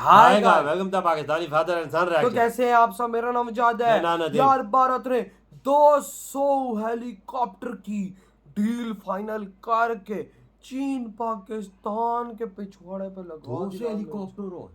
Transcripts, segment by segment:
Hi welcome to Pakistani father and son तो कैसे हैं आप सब। मेरा नाम जाद है यार। भारत ने 200 हेलीकॉप्टर की डील फाइनल करके चीन पाकिस्तान के पिछवाड़े पे लगा 200 हेलीकॉप्टर हो।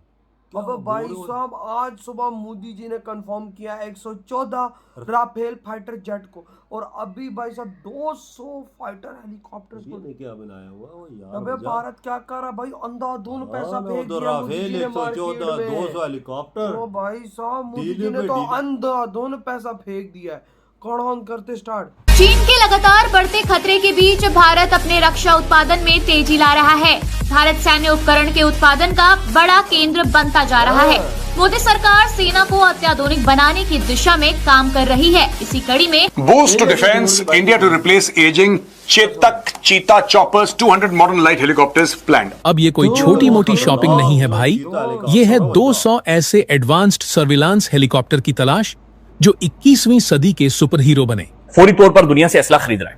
अब भाई साहब आज सुबह मोदी जी ने कंफर्म किया 114 राफेल फाइटर जेट को, और अभी भाई साहब 200 फाइटर हेलीकॉप्टर्स को क्या बनाया हुआ वो यार। अबे भारत क्या कर रहा भाई, अंधाधुंध पैसा फेंक दिया राफेल 114 200 हेलीकॉप्टर। ओ भाई साहब मोदी जी ने तो अंधाधुंध पैसा फेंक दिया है। कौन करते स्टार्ट। चीन के लगातार बढ़ते खतरे के बीच भारत अपने रक्षा उत्पादन में तेजी ला रहा है। भारत सैन्य उपकरण के उत्पादन का बड़ा केंद्र बनता जा रहा है। मोदी सरकार सेना को अत्याधुनिक बनाने की दिशा में काम कर रही है। इसी कड़ी में boost to defence, India to replace ageing Chetak Cheetah choppers, 200 modern light helicopters planned. अब ये कोई छोटी मोटी शॉपिंग नहीं है भाई, ये है 200 ऐसे एडवांस्ड सर्विलांस हेलीकॉप्टर की तलाश जो 21वीं सदी के सुपर हीरो बने। फौरी तौर पर दुनिया से असला खरीद रहा है,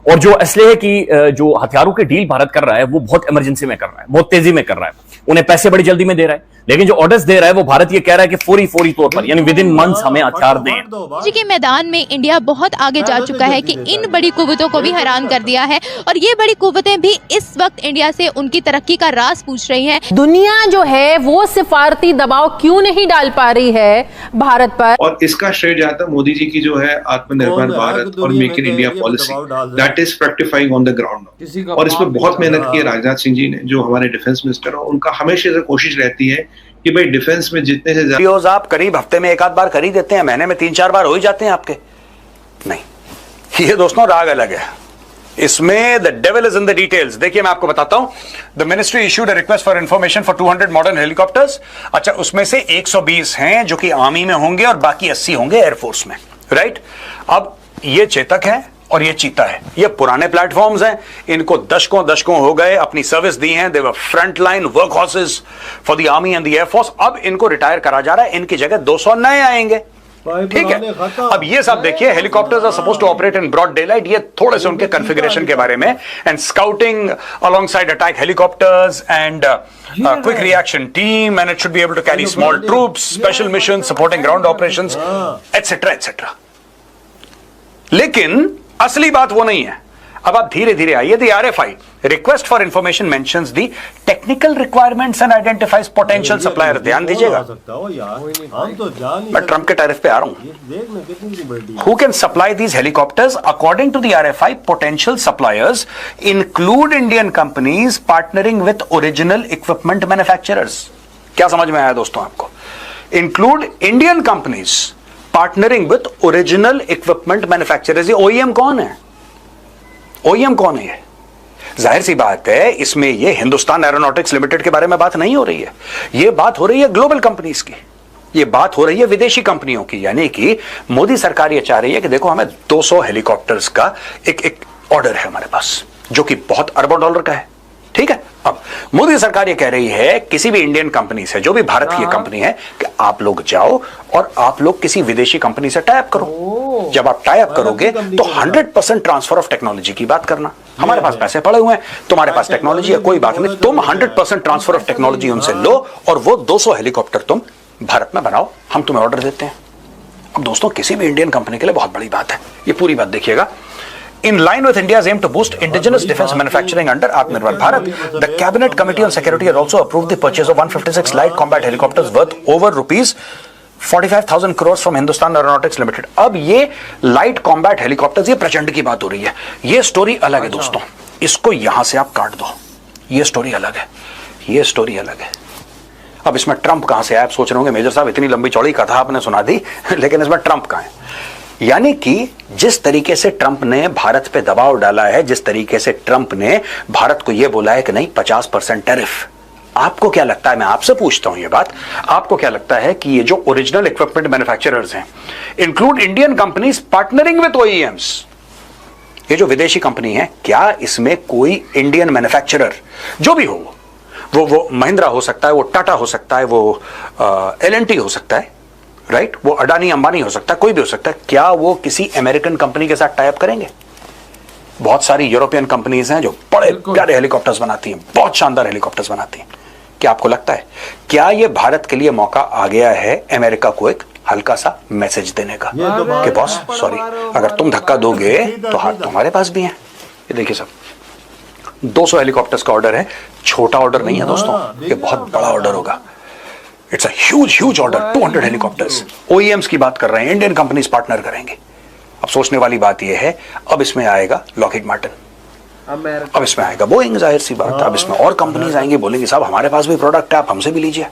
और जो असले की जो हथियारों की डील भारत कर रहा है वो बहुत इमरजेंसी में कर रहा है, बहुत तेजी में कर रहा है। उन्हें पैसे बड़ी जल्दी में दे रहा है, लेकिन जो ऑर्डर्स दे रहा है वो भारत ये कह रहा है कि फौरी तौर पर यानी विद इन मंथ्स हमें हथियार दें। जी के मैदान में इंडिया बहुत आगे जा चुका है कि इन बड़ी कुव्वतों को भी हैरान कर दिया है, और ये बड़ी कुव्वतें भी इस वक्त इंडिया से उनकी तरक्की का राज पूछ रही हैं। दुनिया जो है वो सिफारती दबाव क्यों नहीं डाल पा रही है भारत पर, और इसका श्रेय जाता है मोदी जी की जो है आत्मनिर्भर भारत और make in India policy, that is fructifying on the ground. और इस पर बहुत मेहनत की है राजनाथ सिंह जी ने, जो हमारे डिफेंस मिनिस्टर है। उनका हमेशा से कोशिश रहती है कि भाई डिफेंस में जितने से ज्यादा आप करीब हफ्ते में एक आध बार कर ही देते हैं, महीने में 3-4 बार हो ही जाते हैं आपके। नहीं, ये दोस्तों राग अलग है, इसमें the devil is in the details. देखिए मैं आपको बताता हूं, the ministry issued a request for information for 200 modern helicopters. अच्छा, उसमें से 120 हैं जो कि आर्मी में होंगे और बाकी 80 होंगे एयरफोर्स में, राइट। अब ये चेतक है और ये चीता है, ये पुराने प्लेटफॉर्म्स हैं, इनको दशकों हो गए अपनी सर्विस दी है। They were front line workhorses for the army and the air force. अब इनको रिटायर करा जा रहा है, इनकी जगह 200 नए आएंगे, ठीक है। अब ये सब देखिए, helicopters are supposed to operate in broad daylight. ये थोड़े से उनके कॉन्फ़िगरेशन के बारे में, and scouting alongside attack helicopters and quick reaction team, and it should be able to carry small troops, special mission supporting ground operations, etcetera etcetera. लेकिन असली बात वो नहीं है। अब आप धीरे धीरे आइए। The RFI request for information mentions the technical requirements and identifies potential supplier. ध्यान दीजिएगा, मैं ट्रंप के टैरिफ पे आ रहा हूं। Who can supply these helicopters according to the RFI potential suppliers include Indian companies partnering with original equipment manufacturers. क्या समझ में आया दोस्तों आपको? Include Indian companies partnering with original equipment manufacturers. ये ओईएम कौन है? ओईएम कौन है? जाहिर सी बात है, इसमें ये हिंदुस्तान एरोनॉटिक्स लिमिटेड के बारे में बात नहीं हो रही है। ये बात हो रही है ग्लोबल कंपनीज की, ये बात हो रही है विदेशी कंपनियों की। यानी कि मोदी सरकार ये चाह रही है कि देखो, हमें 200 हेलीकॉप्टर्स का एक ऑर्डर है हमारे पास, जो कि बहुत अरबों डॉलर का है, ठीक है। अब मोदी सरकार ये कह रही है किसी भी इंडियन कंपनी से, जो भी भारत की कंपनी है, कि आप लोग जाओ और आप लोग किसी विदेशी कंपनी से टाई अप करो। जब आप टाई अप करोगे तो 100% ट्रांसफर ऑफ टेक्नोलॉजी की बात करना। हमारे पास पैसे पड़े हुए हैं, तुम्हारे पास टेक्नोलॉजी है, कोई बात नहीं, तुम 100% ट्रांसफर ऑफ टेक्नोलॉजी उनसे लो और वो 200 हेलीकॉप्टर तुम भारत में बनाओ, हम तुम्हें ऑर्डर देते हैं। अब दोस्तों, किसी भी इंडियन कंपनी के लिए बहुत बड़ी बात है। ये पूरी बात देखिएगा। In line with India's aim to boost indigenous defense manufacturing under Atmanirbhar Bharat, the Cabinet Committee on Security has also approved the purchase of 156 light combat helicopters worth over rupees 45,000 crores from Hindustan Aeronautics Limited. अब ये light combat helicopters, ये प्रचंड की बात हो रही है। ये स्टोरी अलग है दोस्तों, इसको यहां से आप काट दो। ये स्टोरी अलग है, ये स्टोरी अलग है। अब इसमें ट्रंप कहां से आया? आप सोच रहे होंगे मेजर साहब इतनी लंबी चौड़ी कथा आपने सुना दी, लेकिन इसमें ट्रंप कहां है? यानी कि जिस तरीके से ट्रंप ने भारत पे दबाव डाला है, जिस तरीके से ट्रंप ने भारत को यह बोला है कि नहीं 50% टैरिफ, आपको क्या लगता है, मैं आपसे पूछता हूं ये बात, आपको क्या लगता है कि ये जो ओरिजिनल इक्विपमेंट मैन्युफैक्चरर्स हैं, include Indian companies partnering with OEMs, ये जो विदेशी कंपनी है, क्या इसमें कोई इंडियन मैन्युफैक्चरर, जो भी हो, वो महिंद्रा हो सकता है, वो टाटा हो सकता है, वो एलएनटी हो सकता है, राइट, वो अडानी अंबानी हो सकता है, कोई भी हो सकता है, क्या वो किसी अमेरिकन कंपनी के साथ टाई अप करेंगे? बहुत सारी यूरोपियन कंपनीज हैं जो बड़े प्यारे हेलीकॉप्टर्स बनाती हैं, बहुत शानदार हेलीकॉप्टर्स बनाती हैं, क्या आपको लगता है क्या ये भारत के लिए मौका आ गया है अमेरिका को एक हल्का सा मैसेज देने का कि बॉस सॉरी, अगर तुम धक्का दोगे तो हाथ तुम्हारे पास भी है। ये देखिए सब 200 हेलीकॉप्टर्स का ऑर्डर है, छोटा ऑर्डर नहीं है दोस्तों, ये बहुत बड़ा ऑर्डर होगा। It's a huge order, 200 helicopters. OEMs की बात कर रहे हैं, इंडियन कंपनीज पार्टनर करेंगे। अब सोचने वाली बात यह है, अब इसमें आएगा लॉकहीड मार्टिन, अब इसमें आएगा बोइंग, जाहिर सी बात है। अब इसमें और कंपनीज आएंगी, बोलेंगे साहब हमारे पास भी प्रोडक्ट है, आप हमसे भी लीजिए।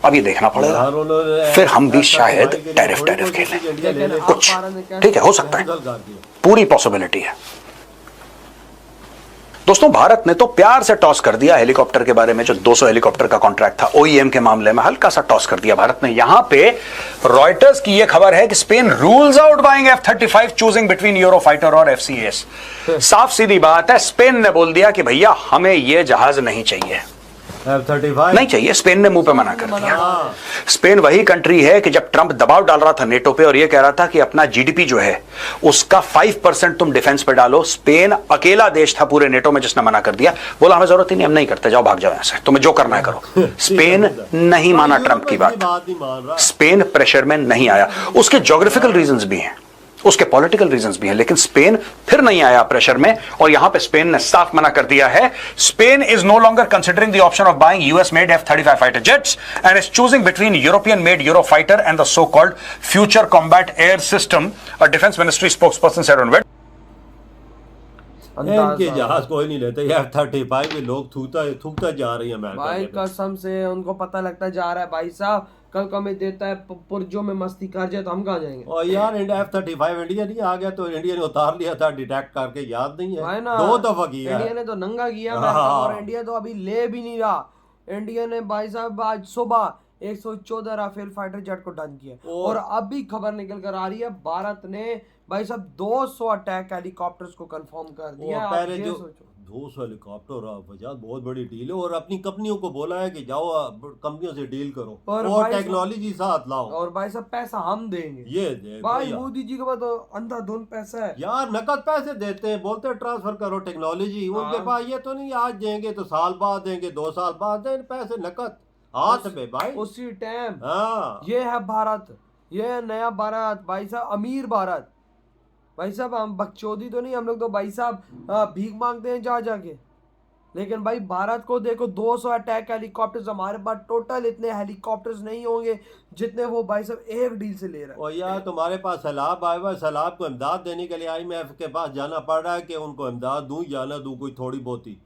अब ये देखना पड़ेगा, फिर हम भी शायद टैरिफ खेलें कुछ, ठीक है, हो सकता है, पूरी पॉसिबिलिटी है। दोस्तों भारत ने तो प्यार से टॉस कर दिया हेलीकॉप्टर के बारे में, जो 200 हेलीकॉप्टर का कॉन्ट्रैक्ट था ओईएम के मामले में, हल्का सा टॉस कर दिया भारत ने। यहां पे रॉयटर्स की यह खबर है कि Spain rules out buying F-35 choosing between Eurofighter और FCAS। साफ सीधी बात है, स्पेन ने बोल दिया कि भैया हमें यह जहाज नहीं चाहिए, F-35 नहीं चाहिए। स्पेन ने मुंह पे मना कर दिया। स्पेन वही कंट्री है कि जब ट्रंप दबाव डाल रहा था नेटो पे और ये कह रहा था कि अपना जीडीपी जो है उसका 5% तुम डिफेंस पे डालो, स्पेन अकेला देश था पूरे नेटो में जिसने मना कर दिया, बोला हमें जरूरत ही नहीं, हम नहीं करते, जाओ भाग जाओ यहां से, तुम्हें जो करना है करो। स्पेन नहीं माना ट्रंप की बात, स्पेन प्रेशर में नहीं आया। उसके ज्योग्राफिकल रीजंस भी हैं, उसके पॉलिटिकल रीजंस भी हैं, लेकिन स्पेन फिर नहीं आया प्रेशर में। और यहां पे स्पेन ने साफ मना कर दिया है, Spain is no longer considering the option of buying US made F-35 fighter jets and is choosing between European made Eurofighter and the so called future combat air system, a defence ministry spokesperson said on इनके जहाज कोई नहीं लेते, F-35 में लोग थूकता जा रही है भाई, कसम से उनको पता लगता जा रहा है भाई साहब, कल को हमें देता है पुरजों में मस्ती कर जाए तो हम कहाँ जाएंगे। और यार F-35 इंडिया नहीं आ गया तो इंडिया ने उतार लिया था डिटेक्ट करके, याद नहीं है ना, 2 दफा किया इंडिया ने तो नंगा किया और इंडिया तो अभी ले भी नहीं रहा। इंडिया ने भाई साहब आज सुबह 114 राफेल फाइटर जेट को डन किया और अभी खबर निकल कर आ रही है भारत ने भाई साहब 200 अटैक हेलीकॉप्टर्स को कंफर्म कर दिया। पहले जो 200 हेलीकॉप्टर बहुत बड़ी डील है, और अपनी कंपनियों को बोला है कि जाओ कंपनियों से डील करो और टेक्नोलॉजी साथ लाओ, और भाई साहब पैसा हम देंगे। ये भाई मोदी जी के पास तो अंधाधुंध पैसा है यार, नकद पैसे देते हैं, बोलते हैं ट्रांसफर करो टेक्नोलॉजी, उनके पास ये तो नहीं आज देंगे तो साल बाद देंगे, 2 साल बाद देंगे, पैसे नकद हाथ पे भाई उसी टाइम। ये है भारत, ये है नया भारत भाई साहब, अमीर भारत भाई साहब। हम बकचोदी तो नहीं, हम लोग तो भाई साहब भीख मांगते हैं जा जाके, लेकिन भाई भारत को देखो 200 अटैक हेलीकॉप्टर्स, हमारे पास टोटल इतने हेलीकॉप्टर्स नहीं होंगे जितने वो भाई साहब एक डील से ले रहे हैं। और यार तुम्हारे पास सैलाब आए हुआ, सैलाब को इमदाद देने के लिए IMF के पास जाना पड़ रहा है कि उनको इमदाद दूं या ना दूं, कोई थोड़ी बहुत ही।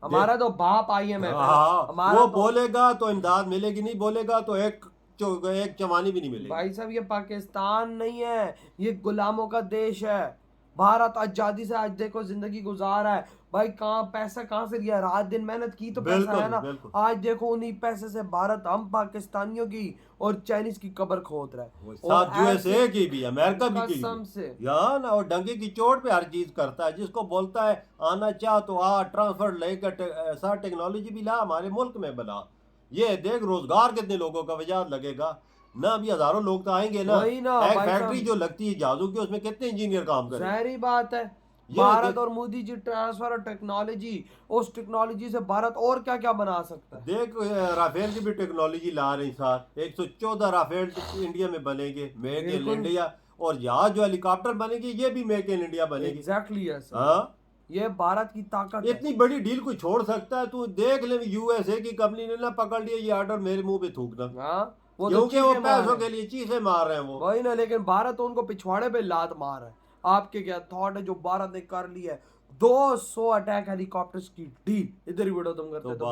हमारा तो बाप IMF है, वो बोलेगा तो इमदाद मिलेगी, नहीं बोलेगा तो एक चवानी भी नहीं मिलेगी। भाई साहब ये पाकिस्तान नहीं है, ये गुलामों का देश है। भारत आजादी से आज देखो जिंदगी गुजार है भाई, पैसा कहाँ से लिया, रात दिन मेहनत की तो पैसा है ना। आज देखो उन्हीं पैसे से भारत हम पाकिस्तानियों की और चाइनीज की कब्र खोद रहा है, साथ USA की भी, अमेरिका भी की कसम से यार ना, और डंके की चोट पे हर चीज करता है। जिसको बोलता है आना चाह तो आ, ट्रांसफर लेकर ऐसा टेक्नोलॉजी भी ला, हमारे मुल्क में बना। ये देख रोजगार कितने लोगों का वजह लगेगा ना, अभी हजारों लोग तो आएंगे ना। एक फैक्ट्री जो लगती है जहाजों की, उसमें कितने इंजीनियर काम करें। सारी बात है, भारत और मोदी जी ट्रांसफर और टेक्नोलॉजी, उस टेक्नोलॉजी से भारत और क्या क्या बना सकता है। देख राफेल की भी टेक्नोलॉजी ला रही साथ, 114 राफेल इंडिया में बनेंगे, मेक इन इंडिया, और यहाँ जो हेलीकॉप्टर बनेगी ये भी मेक इन इंडिया बनेगी। एग्जैक्टली ये भारत की ताकत। इतनी बड़ी डील कोई छोड़ सकता है? तू देख ले USA की कंपनी ने ना पकड़ लिया ये ऑर्डर, मेरे मुंह पे थूकना, क्योंकि वो पैसों के लिए चीजें मार रहे हैं वो। वही ना, लेकिन भारत उनको पिछवाड़े पे लात मार रहा है। आपके क्या थॉट है जो भारत ने कर लिया है 200 अटैक हेलीकॉप्टर्स की डील? इधर ही वीडियो तुम करते तो